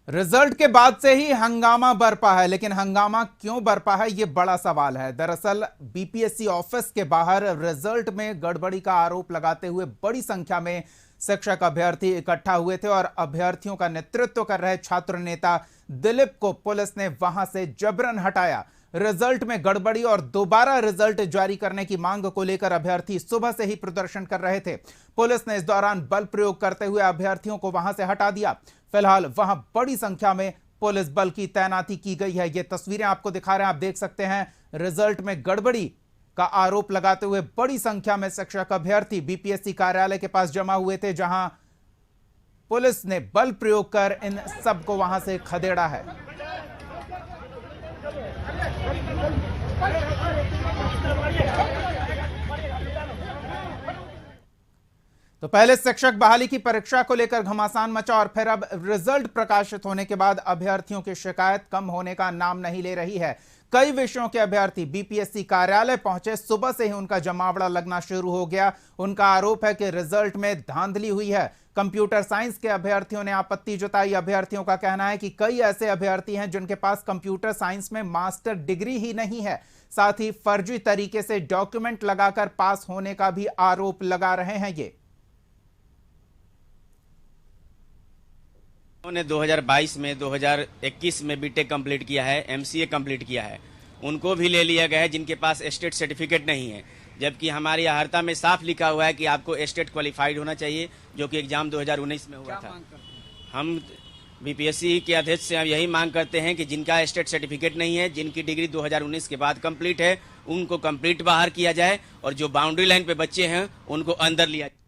Result के बाद से ही हंगामा बरपा है, लेकिन हंगामा क्यों बरपा है यह बड़ा सवाल है। दरअसल बीपीएससी ऑफिस के बाहर रिजल्ट में गड़बड़ी का आरोप लगाते हुए बड़ी संख्या में शिक्षक अभ्यर्थी इकट्ठा हुए थे और अभ्यर्थियों का नेतृत्व कर रहे छात्र नेता दिलीप को पुलिस ने वहां से जबरन हटाया। रिजल्ट में गड़बड़ी और दोबारा रिजल्ट जारी करने की मांग को लेकर अभ्यर्थी सुबह से ही प्रदर्शन कर रहे थे। पुलिस ने इस दौरान बल प्रयोग करते हुए अभ्यर्थियों को वहां से हटा दिया। फिलहाल वहां बड़ी संख्या में पुलिस बल की तैनाती की गई है। ये तस्वीरें आपको दिखा रहे हैं, आप देख सकते हैं। रिजल्ट में गड़बड़ी का आरोप लगाते हुए बड़ी संख्या में शिक्षक अभ्यर्थी बीपीएससी कार्यालय के पास जमा हुए थे, जहां पुलिस ने बल प्रयोग कर इन सबको वहां से खदेड़ा है। तो पहले शिक्षक बहाली की परीक्षा को लेकर घमासान मचा और फिर अब रिजल्ट प्रकाशित होने के बाद अभ्यर्थियों की शिकायत कम होने का नाम नहीं ले रही है। कई विषयों के अभ्यर्थी बीपीएससी कार्यालय पहुंचे, सुबह से ही उनका जमावड़ा लगना शुरू हो गया। उनका आरोप है कि रिजल्ट में धांधली हुई है। कंप्यूटर साइंस के अभ्यर्थियों ने आपत्ति जताई। अभ्यर्थियों का कहना है कि कई ऐसे अभ्यर्थी हैं जिनके पास कंप्यूटर साइंस में मास्टर डिग्री ही नहीं है। साथ ही फर्जी तरीके से डॉक्यूमेंट लगाकर पास होने का भी आरोप लगा रहे हैं। ये उन्होंने 2022 में 2021 में बीटेक कंप्लीट किया है, एमसीए कंप्लीट किया है, उनको भी ले लिया गया है जिनके पास स्टेट सर्टिफिकेट नहीं है। जबकि हमारी अहर्ता में साफ लिखा हुआ है कि आपको स्टेट क्वालिफाइड होना चाहिए, जो कि एग्जाम 2019 में हुआ था। हम बीपीएससी के अध्यक्ष से यही मांग करते हैं कि जिनका स्टेट सर्टिफिकेट नहीं है, जिनकी डिग्री 2019 के बाद कंप्लीट है, उनको कंप्लीट बाहर किया जाए और जो बाउंड्री लाइन पे बच्चे हैं उनको अंदर लिया जाए।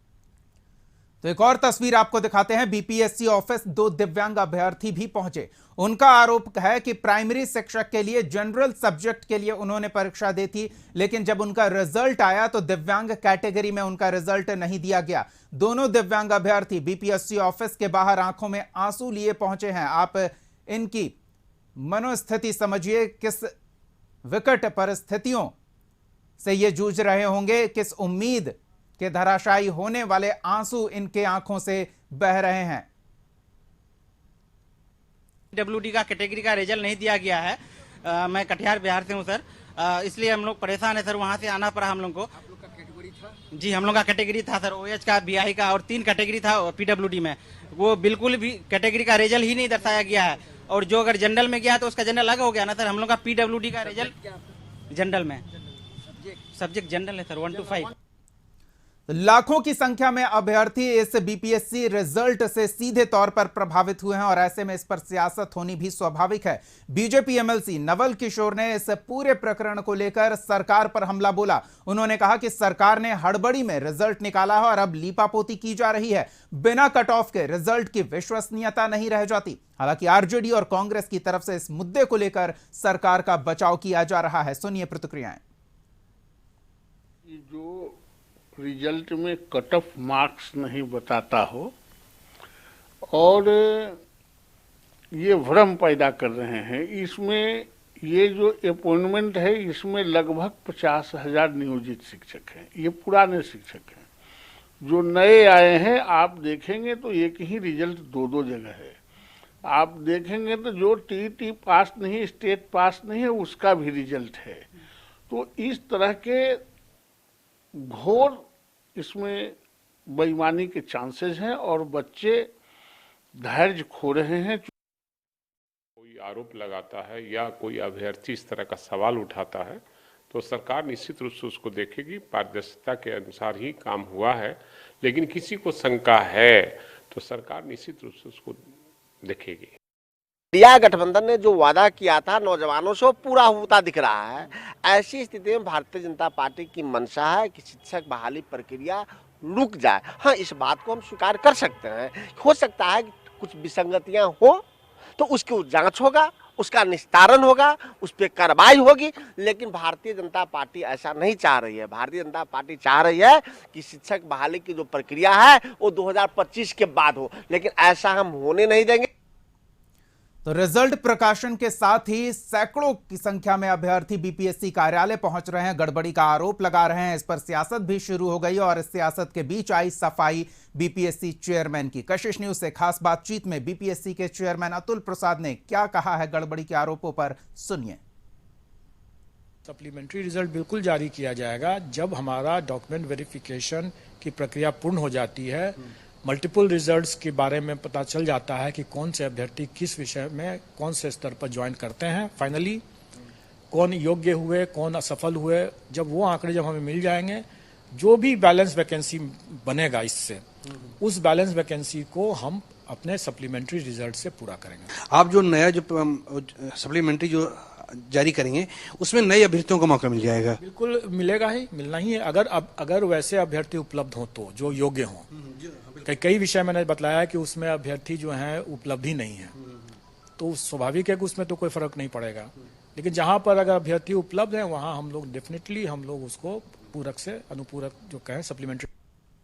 तो एक और तस्वीर आपको दिखाते हैं। बीपीएससी ऑफिस दो दिव्यांग अभ्यर्थी भी पहुंचे। उनका आरोप है कि प्राइमरी शिक्षक के लिए जनरल सब्जेक्ट के लिए उन्होंने परीक्षा दी थी, लेकिन जब उनका रिजल्ट आया तो दिव्यांग कैटेगरी में उनका रिजल्ट नहीं दिया गया। दोनों दिव्यांग अभ्यर्थी बीपीएससी ऑफिस के बाहर आंखों में आंसू लिए पहुंचे हैं। आप इनकी मनोस्थिति समझिए, किस विकट परिस्थितियों से ये जूझ रहे होंगे, किस उम्मीद के धराशायी होने वाले आंसू इनके आंखों से बह रहे हैं। डब्ल्यूडी का कैटेगरी का रिजल्ट नहीं दिया गया है। मैं कटिहार बिहार से हूं सर, इसलिए हम लोग परेशान है सर। वहां से आना पड़ा हम लोग को। आप लोग का कैटेगरी था? जी, हम लोग का कैटेगरी था सर, ओएच का, बीआई का और 3 कैटेगरी था पीडब्ल्यूडी में। वो बिल्कुल भी कैटेगरी का रिजल्ट ही नहीं दर्शाया गया है। और जो अगर जनरल में गया तो उसका जनरल अलग हो गया ना सर। हम लोग का पीडब्ल्यूडी का रिजल्ट जनरल में, सब्जेक्ट जनरल है सर, 1 to 5। लाखों की संख्या में अभ्यर्थी इस बीपीएससी रिजल्ट से सीधे तौर पर प्रभावित हुए हैं और ऐसे में इस पर सियासत होनी भी स्वाभाविक है। बीजेपी एमएलसी नवल किशोर ने इस पूरे प्रकरण को लेकर सरकार पर हमला बोला। उन्होंने कहा कि सरकार ने हड़बड़ी में रिजल्ट निकाला है और अब लीपापोती की जा रही है। बिना कट ऑफ के रिजल्ट की विश्वसनीयता नहीं रह जाती। हालांकि आरजेडी और कांग्रेस की तरफ से इस मुद्दे को लेकर सरकार का बचाव किया जा रहा है। सुनिए प्रतिक्रियाएं। जो रिजल्ट में कट ऑफ मार्क्स नहीं बताता हो और ये भ्रम पैदा कर रहे हैं, इसमें ये जो अपॉइंटमेंट है इसमें लगभग 50,000 नियोजित शिक्षक हैं। ये पुराने शिक्षक हैं। जो नए आए हैं आप देखेंगे तो एक ही रिजल्ट दो जगह है। आप देखेंगे तो जो टीटी पास नहीं, स्टेट पास नहीं है, उसका भी रिजल्ट है। तो इस तरह के घोर इसमें बेईमानी के चांसेस हैं और बच्चे धैर्य खो रहे हैं। कोई आरोप लगाता है या कोई अभ्यर्थी इस तरह का सवाल उठाता है तो सरकार निश्चित रूप से उसको देखेगी। पारदर्शिता के अनुसार ही काम हुआ है, लेकिन किसी को शंका है तो सरकार निश्चित रूप से उसको देखेगी। इंडिया गठबंधन ने जो वादा किया था नौजवानों से वो पूरा होता दिख रहा है। ऐसी स्थिति में भारतीय जनता पार्टी की मंशा है कि शिक्षक बहाली प्रक्रिया रुक जाए। हाँ, इस बात को हम स्वीकार कर सकते हैं। हो सकता है कि कुछ विसंगतियां हो तो उसकी जांच होगा, उसका निस्तारण होगा, उस पर कार्रवाई होगी। लेकिन भारतीय जनता पार्टी ऐसा नहीं चाह रही है। भारतीय जनता पार्टी चाह रही है कि शिक्षक बहाली की जो प्रक्रिया है वो 2025 के बाद हो, लेकिन ऐसा हम होने नहीं देंगे। तो रिजल्ट प्रकाशन के साथ ही सैकड़ों की संख्या में अभ्यर्थी बीपीएससी कार्यालय पहुंच रहे हैं, गड़बड़ी का आरोप लगा रहे हैं। इस पर सियासत भी शुरू हो गई और इस सियासत के बीच आई सफाई बीपीएससी चेयरमैन की। कशिश न्यूज से खास बातचीत में बीपीएससी के चेयरमैन अतुल प्रसाद ने क्या कहा है गड़बड़ी के आरोपों पर, सुनिए। सप्लीमेंट्री रिजल्ट बिल्कुल जारी किया जाएगा जब हमारा डॉक्यूमेंट वेरिफिकेशन की प्रक्रिया पूर्ण हो जाती है, मल्टीपल रिजल्ट्स के बारे में पता चल जाता है कि कौन से अभ्यर्थी किस विषय में कौन से स्तर पर ज्वाइन करते हैं, फाइनली कौन योग्य हुए कौन असफल हुए। जब वो आंकड़े जब हमें मिल जाएंगे, जो भी बैलेंस वैकेंसी बनेगा इससे, उस बैलेंस वैकेंसी को हम अपने सप्लीमेंट्री रिजल्ट से पूरा करेंगे। आप जो नया जो सप्लीमेंट्री जो जारी करेंगे उसमें नए अभ्यर्थियों को मौका मिल जाएगा? बिल्कुल मिलेगा ही, मिलना ही है। अगर वैसे अभ्यर्थी उपलब्ध हो तो जो योग्य हों। कई विषय मैंने बताया कि उसमें अभ्यर्थी जो हैं उपलब्ध ही नहीं है, तो स्वाभाविक है कि उसमें तो कोई फर्क नहीं पड़ेगा। लेकिन जहां पर अगर अभ्यर्थी उपलब्ध है वहां हम लोग डेफिनेटली उसको पूरक से अनुपूरक जो कहें सप्लीमेंट्री